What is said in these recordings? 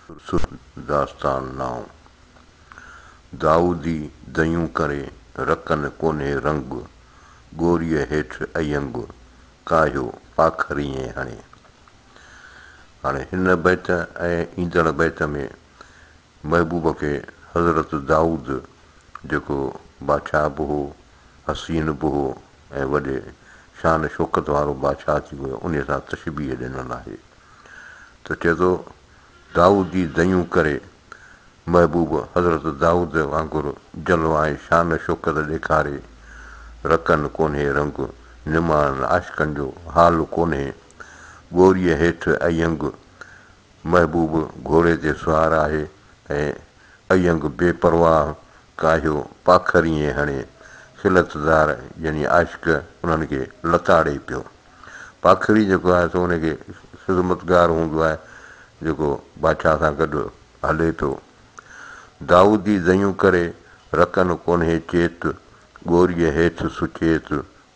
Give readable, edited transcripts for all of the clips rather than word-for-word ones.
दास्तान नाओ दाऊदी दयूं करे रकन कोन्हे रंग गोरीअ हेठि अयंग काहियो पाखरीअ हणे। हाणे हिन बैत ऐं ईंदड़ बैत में महबूब खे हज़रत दाऊद जेको बादशाह बि हो, हसीन बि हो ऐं वॾे शान शौकत वारो बादशाह थी वियो, उन सां तशबीह ॾिनल आहे। त चए थो दाऊदी दयूं करे महबूब हज़रत दाऊद वांगुरु जलवा ऐं शान शौकत ॾेखारे, रकन कोन्हे रंग निमाण आशिकनि जो हाल कोन्हे, ॻोरीअ हेठि अयंग महबूब घोड़े ते सुवार आहे ऐं अयंग बेपरवाह काहियो पाखरीअ हणे, खिलतदार यानी आशिक उन्हनि खे लताड़े पियो। पाखरी जेको आहे सो उनखे ख़िदमतगार हूंदो आहे जेको बादशाह सां गॾु हले थो। दाऊदी दयूं करे रकन कोन्हे चेत, ॻोरीअ हेठि सुचेत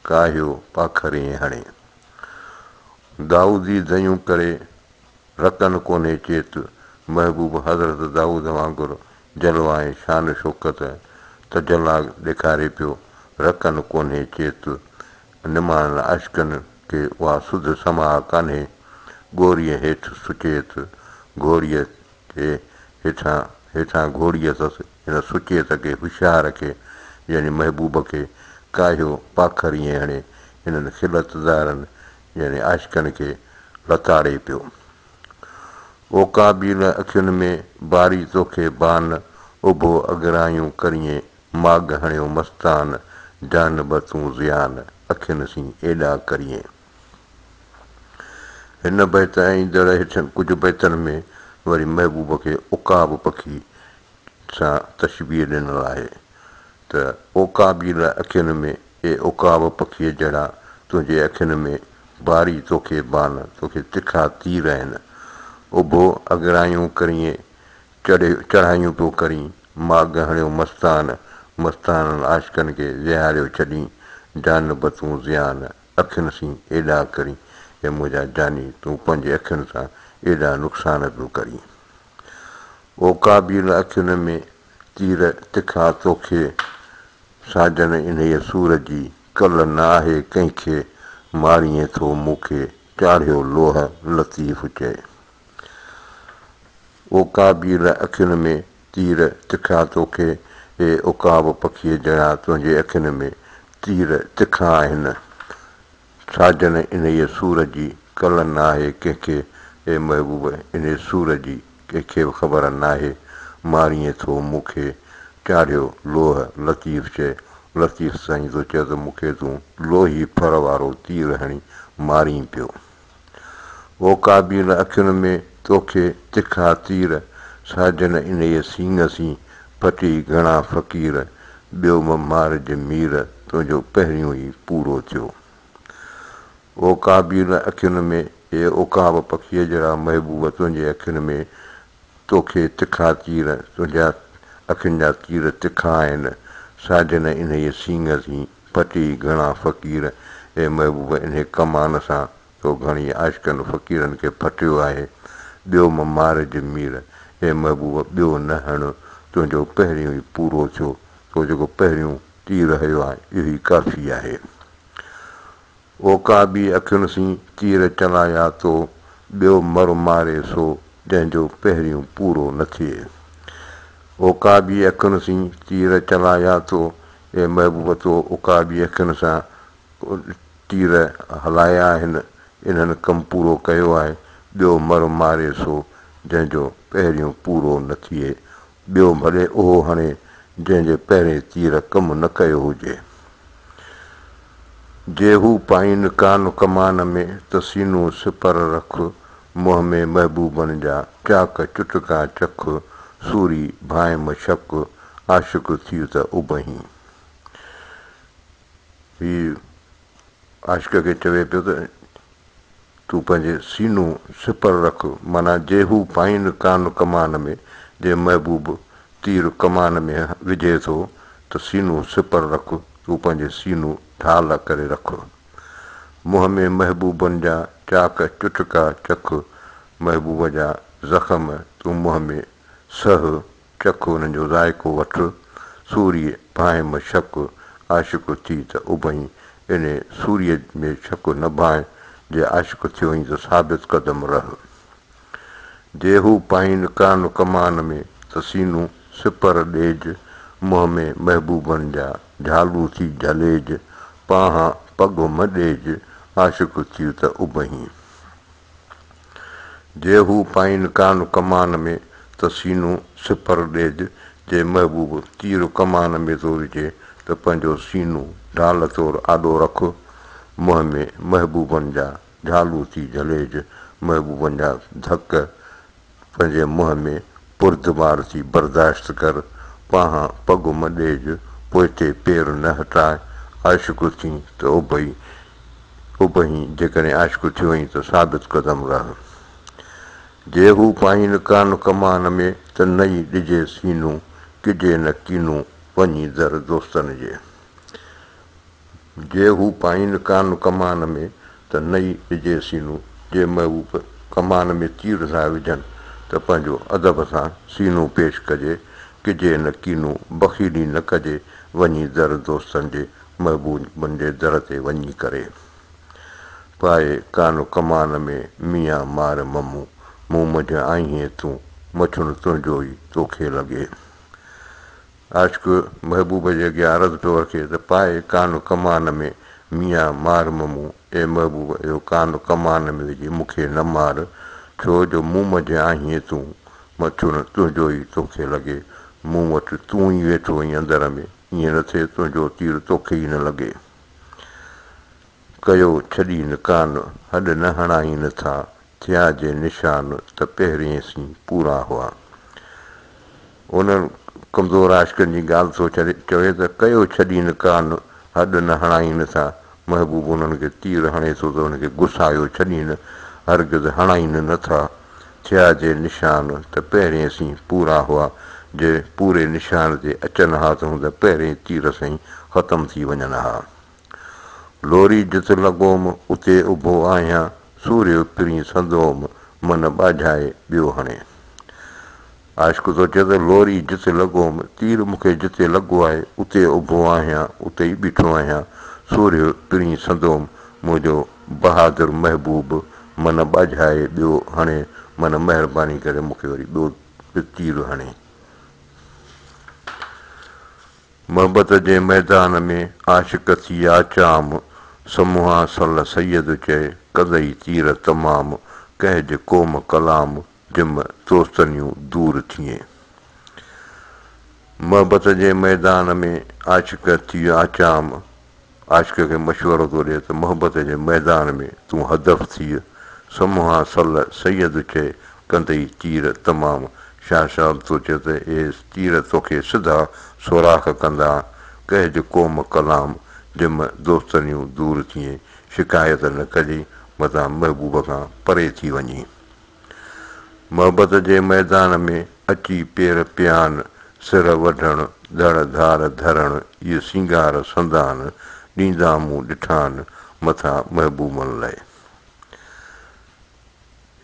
काहियो पाखरीअ हणे। दाऊदी दयूं करे रकन कोन्हे चेत, महबूब हज़रत दाऊद वांगुरु जलवा ऐं शान शौकत तजला ॾेखारे पियो, रकन कोन्हे चेत निमाण आशिकनि खे उहा सुध समा कान्हे, ॻोरीअ हेठि सुचेत घोड़ीअ खे हेठां घोड़ीअ अथसि, हिन सुचेत खे होशियार खे यानी महबूब खे काहियो पाखरीअ हणे, हिननि खिलतदारनि यानी आशिकनि खे लताड़े पियो। ओकाबील अखियुनि में बारी तोखे बान, उभो अगरायूं करीं माग हणियो मस्तान, जान ब तूं ज़ियान अखियुनि सी एॾा करीं। हिन बैत ऐं ईंदड़ हेठि कुझु बैतनि में वरी महबूब खे उकाब पखी सां तशबीह ॾिनल आहे। त ओकाबील अखियुनि में ए उकाब पखीअ जहिड़ा तुंहिंजे अखियुनि में बारी तोखे बान, तोखे तिखा तीर आहिनि, उभो अगरायूं करीं चढ़ायूं पियो करीं, माग हणियो मस्तान, मस्ताननि आशिकनि खे विहारियो छॾीं, जान ब तूं ज़ियान अखियुनि सी एॾा करीं, हे मुंहिंजा जानी तूं पंहिंजे अखियुनि सां एॾा नुक़सान पियो करीं। ओकाबील अखियुनि में तीर तिखा तोखे, साजन इन्हीअ सूर जी कल न आहे कंहिंखे, मारीअ थो मूंखे चाढ़ियो लोह लतीफ़ चए। ओकाबील अखियुनि में तीर तिखा तोखे, हे उकाब पखीअ जहिड़ा तुंहिंजे अखियुनि में तीर तिखा आहिनि, साजन इन्हीअ सूर जी कल न आहे कंहिंखे, हे महबूब इन सूर जी कंहिंखे बि ख़बर न आहे, मारीअ थो मूंखे चाढ़ियो लोह लतीफ़ चए। लतीफ़ साईं थो चए त मूंखे तूं लोही फर वारो तीर हणी मारीं पियो। ओकाबील अखियुनि में तोखे तिखा तीर, साजन इन्हीअ सींग सी फटी घणा फ़क़ीर, ॿियो म मारिज मीर तुंहिंजो पहिरियों ई पूरो थियो। ओकाबील अखियुनि में हे उकाब पखीअ जहिड़ा महबूब तुंहिंजे अखियुनि में तोखे तिखा तीर, तुंहिंजा अखियुनि जा तीर तिखा आहिनि, साजन इन्हीअ सींग सी फटी घणा फ़क़ीर, हे महबूब इन कमान सां तो घणी आशिकनि फ़क़ीरनि खे फटियो आहे, ॿियो म मारिज मीर, हे महबूब ॿियो न हण तुंहिंजो पहिरियों ई पूरो थियो, तो जेको पहिरियों तीर हयो आहे इहो ई काफ़ी आहे। ओकाबी अखियुनि सी तीर चलाया तो, ॿियो मर मारे सो जंहिंजो पहिरियों पूरो न थिए। ओकाबी अखियुनि सी तीर चलाया तो, हे महबूब तो उकाबी अखियुनि सां तीर हलाया आहिनि, इन्हनि कमु पूरो कयो आहे, ॿियो मर मारे सो जंहिंजो पहिरियों पूरो न थिए, ॿियो भले उहो हणे जंहिंजे पहिरें तीर कमु न कयो हुजे। जे हू पाइन कान कमान में त सीनू सिपर रख, मुंहं में महबूबनि जा चाक चुटका चख, सूरी भाए मशक आशिक़ थी त उबहीं। हीउ आशिक़ खे चवे पियो त तूं पंहिंजे सीनू सिपर रख, माना जे हू पाइन कान कमान में, जे महबूब तीर कमान में विझे थो त सीनू सिपर रख, तूं पंहिंजे सीनू ढाल करे रख। मुंहं में महबूबनि जा चाक चुटका चख, महबूब जा ज़ख़्म तूं मुंहं में सह चख हुन जो ज़ाइक़ो वठि सूर्य भाए में शक आशिक़ थी त उभई इन सूर्य में शक न भाए जे आशिक़ थियो ई त साबित क़दम रह जे हू पाइन कान कमान में त सीनू सिपर ॾेज मुंहं में महबूबनि जा झालू थी झलेज पाहां पग मॾेज आशिक़ थी त उभई जे हू पाइन कान कमान में त सीनू सिपर ॾेज जे महबूब तीर कमान में थो विझे त पंहिंजो सीनू ढाल तौरु आॾो रख मुंहं में महबूबनि जा झालू थी झलेज महबूबनि जा धक पंहिंजे मुंहं में पुरदबार थी बर्दाश्त कर पाहां पग मॾेज पोइ ते पेर न हटाए आशिक़ थी त उभई जेकॾहिं आशिक़ थियो ई त साबित क़दम रह जे हू पाइन कान कमान में त नई ॾिजे सीनू किजे न कीनू वञी दर दोस्तनि जे हू पाइन कान कमान में त नई ॾिजे सीनू जे महबूब कमान में तीर था विझनि त पंहिंजो अदब सां सीनू पेश कजे किजे न कीनू बख़ीली न कजे वञी दर दोस्तनि जे महबूबनि जे दर ते वञी करे पाए कान कमान में मियां मार ममू मूं मंझि आईं तूं मछुण तुंहिंजो ई तोखे लॻे आशिक़ महबूब जे अॻियां अर्ज़ु पियो रखे त पाए कान कमान में मियां मार ममू ए महबूब इहो कान कमान में विझी मूंखे न मार छो जो मूं मंझि आहीं तूं मछुण तुंहिंजो ई तोखे लॻे मूं वटि तूं ई वेठो आहीं अंदर में ईअं न थिए तुंहिंजो तीर तोखे ई न लॻे कयो छॾी न कान हॾ न हणाई नथा थिया जे निशान त पहिरीं सी पूरा हुआ उन्हनि कमज़ोर आशिक़नि जी ॻाल्हि थो चवे त कयो छॾी न कान हॾ न हणाई नथा महबूब उन्हनि खे तीर हणे थो त हुनखे गुसायो छॾी न हरगिज़ हणाईनि नथा थिया जे निशान त पहिरें सी पूरा हुआ जे पूरे निशान ते अचनि हा त हूंदा पहिरें तीर सां ई ख़तमु थी वञनि हा लोरी जिते लॻोमि उते उभो आहियां सूर्य पिरी संदोम मन ॿाझाए ॿियो हणे आशिक़ थो चए त लोरी जिते लॻोमि तीर मूंखे जिते लॻो आहे उते उभो आहियां उते ई बीठो आहियां सूर्य पिरी संदोम मुंहिंजो बहादुर महबूब मन ॿाझाए ॿियो हणे मन महिरबानी करे मूंखे वरी ॿियो तीर हणे मोहबत जे मैदान में आशिक़ थी आचाम समूहा सल सैयद चए कदई तीर तमामु कहज कोम कलाम जिम दोस्तनियूं दूर थिए मोहबत जे मैदान में आशिक़ थी आचाम आशिक़ खे मशवरो थो ॾिए त मोहबत जे मैदान में तूं हदफ़ थी समूहा सल सैयद चए कंदई तीर तमामु शाह साहिब थो चए त इहे तीर तोखे सिधा सोराख़ कंदा कहज कोम कलाम जिम दोस्तनियूं दूर थिए शिकायत न कजे मथां महबूब खां परे थी वञे मोहबत जे मैदान में अची पेर पियान सिर वढण धड़ धार धरण इहे सिंगार संदान ॾींदा मूं ॾिठान मथां महबूबनि लाइ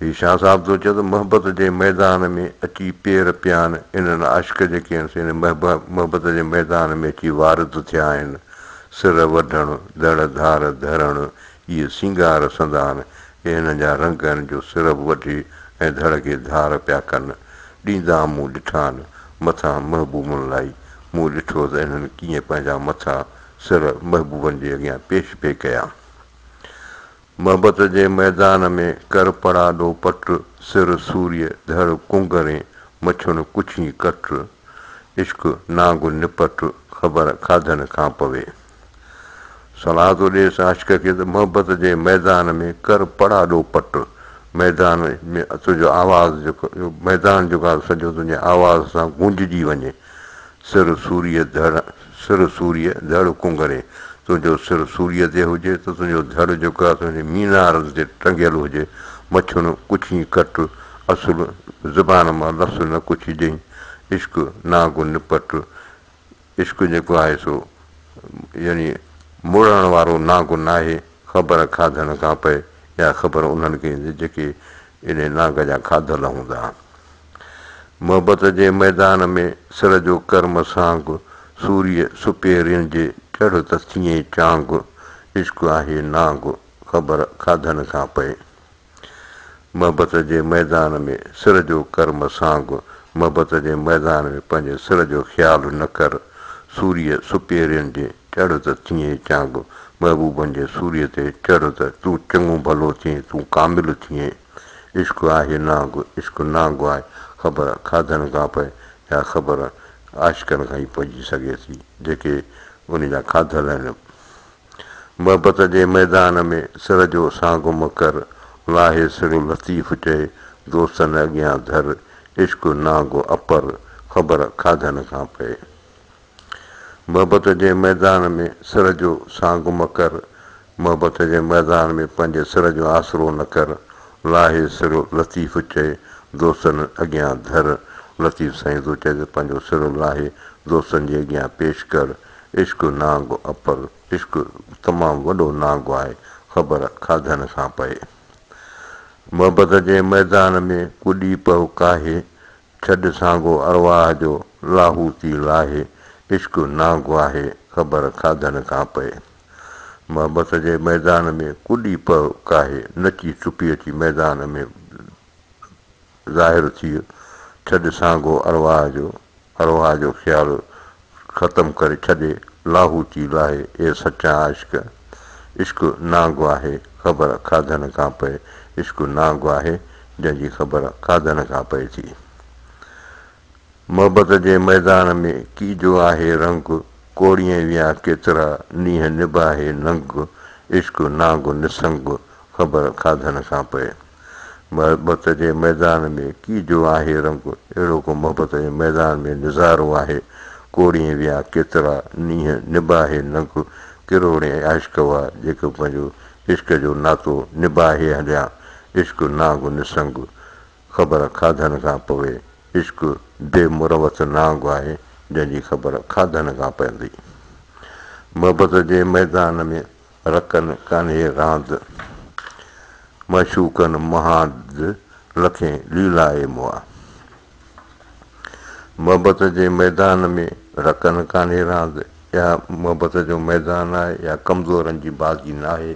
हीउ शाह साहिब थो चए त मोहबत जे मैदान में अची पेर पियान इन्हनि आशिक़ जेके आहिनि से मोहबत जे मैदान में अची वारिद थिया आहिनि सिर वढण धड़ धार धरण इहे सिंगार संदान हे हिननि जा रंग आहिनि जो सिर वढी ऐं धड़ खे धार पिया कनि ॾींदा मूं ॾिठान मथां महबूबनि लाइ मूं ॾिठो त इन्हनि कीअं पंहिंजा मथां सिर महबूबनि जे अॻियां पेश पे कया मोहबत जे मैदान में कर पड़ाॾो पट सिर सूर्य धड़ कुंगरे मछुनि कुछी कट इश्क नांग निपट ख़बर खाधनि खां पवे सलाह थो ॾिएसि आशिक़ खे त मोहबत जे मैदान में कर पड़ाॾो पट मैदान में तुंहिंजो आवाज़ जेको मैदान जेको आहे सॼो तुंहिंजे आवाज़ सां गूंजजी वञे सिर सूर्य धड़ कुंगरे तुंहिंजो सिर सूर्य ते हुजे त तुंहिंजो धड़ जेको आहे तुंहिंजे मीनार ते टंगियल हुजे मछुनि कुछी कट असुलु ज़बान मां लफ़्ज़ न कुछिजई इश्क नागु निपट इश्क जेको आहे सो यानी मुड़ण वारो नागु न आहे ख़बर खाधण खां पए या ख़बर उन्हनि खे जेके इन नाग जा खाधल हूंदा मोहबत जे मैदान में सिर जो कर्म सांग सूर्य सुपेरियुनि जे चढ़ त थिए चांग इश्क आहे नांग ख़बर खाधनि खां पए मोहबत जे मैदान में सिर जो कर्म सांग मोहबत जे मैदान में पंहिंजे सिर जो ख़्यालु न कर सूर्य सुपेरियुनि जे चढ़ त थिए चांग महबूबनि जे सूर्य ते चढ़ त तूं चङो भलो थिए तूं कामिल थिए इश्क आहे नांग इश्क नांग आहे ख़बर खाधनि खां पए या ख़बर आशिकनि खां ई पइजी सघे थी जेके उन जा खाधल आहिनि मोहबत जे मैदान में सिर जो सांग मकर लाहे सिर लतीफ़ चए दोस्तनि अॻियां धर इश्क नांग अपर ख़बर खाधनि खां पए मोहबत जे मैदान में सिर जो सांग मकर मोहबत जे मैदान में पंहिंजे सिर जो आसरो न कर लाहे सिर लतीफ़ चए दोस्तनि अॻियां धर लतीफ़ साईं थो चए त पंहिंजो सिर लाहे दोस्तनि जे अॻियां पेश कर इश्क नांग अपर इश्क तमामु वॾो नांग आहे ख़बर खाधनि खां पए मोहबत जे मैदान में कुॾी पओ काहे छॾ सांगो अरवाह जो लाहू थी लाहे इश्क नांग आहे ख़बर खाधनि खां पए मोहबत जे मैदान में कुॾी पओ काहे नची चुपी अची मैदान में ज़ाहिर थी छॾ सांगो अरवाह जो ख़्यालु ख़तमु करे छॾे लाहू थी लाहे ए सचा आशिक इश्क नांग आहे ख़बर खाधनि खां पए इश्क नांग आहे जंहिंजी ख़बर खाधनि खां पए थी मोहबत जे मैदान में कीजो आहे रंग कोड़ीअ विया केतिरा नींहं निभाहे नंग इश्क नांग निसंग ख़बर खाधनि खां पए मोहबत जे मैदान में कीजो आहे रंग अहिड़ो को मोहबत जे मैदान में नज़ारो आहे कोड़ीअ विया केतिरा नींहं निभाहे नंग किरोड़े आशिक हुआ जेको पंहिंजो इश्क जो नातो निभाहे हलिया इश्क नांग निसंग ख़बर खाधनि खां पवे इश्क बेमुरवत नांग आहे जंहिंजी ख़बर खाधनि खां पवंदी मोहबत जे मैदान में रकनि कान्हे रांदि मशूकनि महाद लखे लीलाए मुआ मोहबत जे मैदान में रकनि कान्हे रांदि या मोहबत जो मैदान आहे या कमज़ोरनि जी बाज़ी न आहे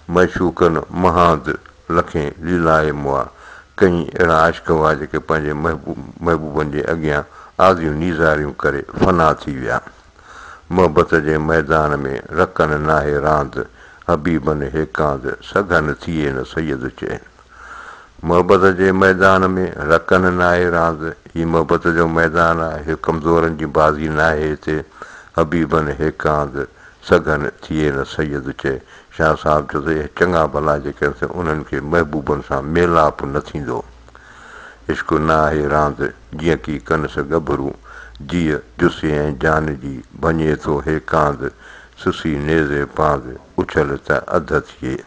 मशूकनि महाद लखे लीलाए मुआ कई अहिड़ा आशिक हुआ जेके पंहिंजे महबूबनि जे अॻियां आज़ियूं नीज़ारियूं करे फ़ना थी विया मोहबत जे मैदान में रकनि नाहे रांदि हबीबनि हेकांद सघन थिए न सैयद चए मोहबत जे मैदान में रकनि नाहे रांदि हीअ मोहबत जो मैदान आहे कमज़ोरनि जी बाज़ी न आहे हिते हबीबनि हेकांद सघन थिए न सैयद चए शाह साहिब चयो त चङा भला जेके आहिनि उन्हनि खे महबूबनि सां मेलाप न थींदो इश्क न आहे रांदि जीअं की कनस गभरू जीअ जुसे ऐं जान जी भञे थो हेकांद सुसी नेज़े पांद उछल त अध थिए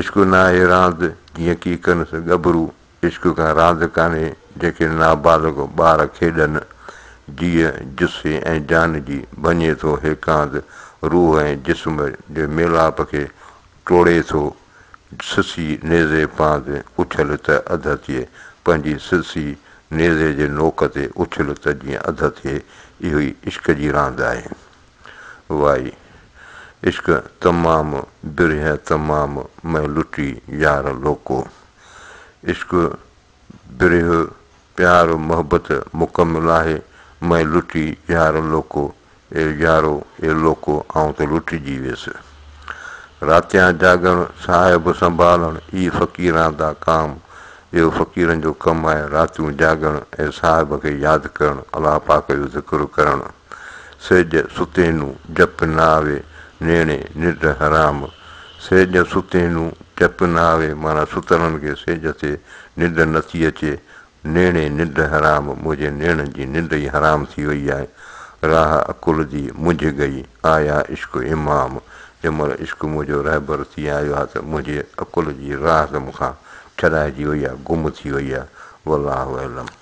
इश्क न आहे रांदि जीअं की कनस गभरू इश्क खां रांदि कान्हे जेके नाबालिग ॿार खेॾनि जीअ जुसे ऐं जान जी भञे थो हेकांद रूह ऐं जिस्म जे मेलाप खे टोड़े थो सुसी नेज़े पांद उछल त अध थिए पंहिंजी सुसी नेज़े जे नोक ते उछल त जीअं अध थिए इहो ई इश्क जी रांदि आहे वाई इश्क तमामु बिरह तमामु मैं लुटी यार लोको इश्क बिरह प्यार मोहबत मुकमिल आहे मैं लुटी यार लोको ए यारो ए लोको आउं त लुटिजी वियुसि रातियां जाॻणु साहिब संभालणु ई फ़क़ीरां दा काम इहो फ़क़ीरनि जो कमु आहे रातियूं जाॻणु ऐं साहिब खे यादि करणु अलाह पाक जो ज़िक्र करणु सेज सुतेनू जप न आवे नेणे निंड हराम सेज सुतेनू जप न आवे माना सुतरनि खे सेज ते निंड नथी अचे नेणे निंड हराम मुंहिंजे नेणनि जी निंड ई हराम थी वई आहे राह अकुल जी मुंझ गई आया इश्क इमाम जंहिं महिल इश्क मुंहिंजो रहबर थी आयो आहे त मुंहिंजे अकुल जी राह त मूंखां छॾाइजी वई आहे गुम थी वई आहे वल्लाहु अलम